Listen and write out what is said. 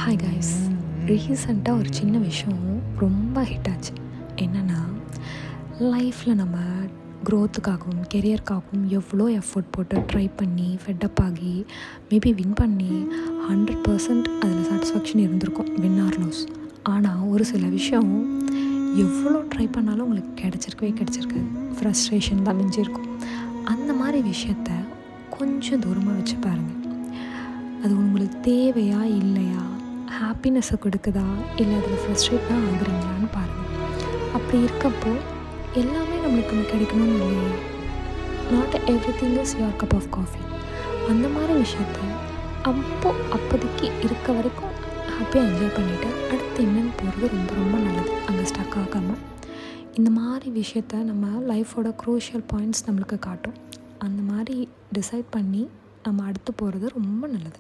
Hi guys. ரீசெண்டாக ஒரு சின்ன விஷயம் ரொம்ப ஹிட் ஆச்சு. என்னென்னா, லைஃப்பில் நம்ம க்ரோத்துக்காகவும் கெரியருக்காகவும் எவ்வளோ எஃபோர்ட் போட்டு ட்ரை பண்ணி ஃபெட்டப் ஆகி மேபி வின் பண்ணி 100% அதில் சாட்டிஸ்ஃபேக்ஷன் இருந்திருக்கும், வின் ஆர் லூஸ். ஆனால் ஒரு சில விஷயம் எவ்வளோ ட்ரை பண்ணாலும் உங்களுக்கு கிடச்சிருக்காது. ஃப்ரஸ்ட்ரேஷன் தான் மிஞ்சிருக்கும். அந்த மாதிரி விஷயத்த கொஞ்சம் தூரமாக வச்சு பாருங்கள். அது உங்களுக்கு தேவையா இல்லையா, ஹாப்பினஸ்ஸை கொடுக்குதா இல்லை அதில் ஃப்ரஸ்ட்ரேட் தான் ஆகுறீங்களான்னு பாருங்கள். அப்படி இருக்கப்போ எல்லாமே நம்மளுக்கு கிடைக்கணும்னு இல்லையே. Not everything is your cup of coffee. அந்த மாதிரி விஷயத்த அப்போதைக்கு இருக்க வரைக்கும் ஹாப்பியாக என்ஜாய் பண்ணிவிட்டு அடுத்து என்னென்னு போகிறது ரொம்ப ரொம்ப நல்லது. அங்கே ஸ்டக் ஆகாமல் இந்த மாதிரி விஷயத்த நம்ம லைஃபோட க்ரூஷியல் பாயிண்ட்ஸ் நம்மளுக்கு காட்டும். அந்த மாதிரி டிசைட் பண்ணி நம்ம அடுத்து போகிறது ரொம்ப நல்லது.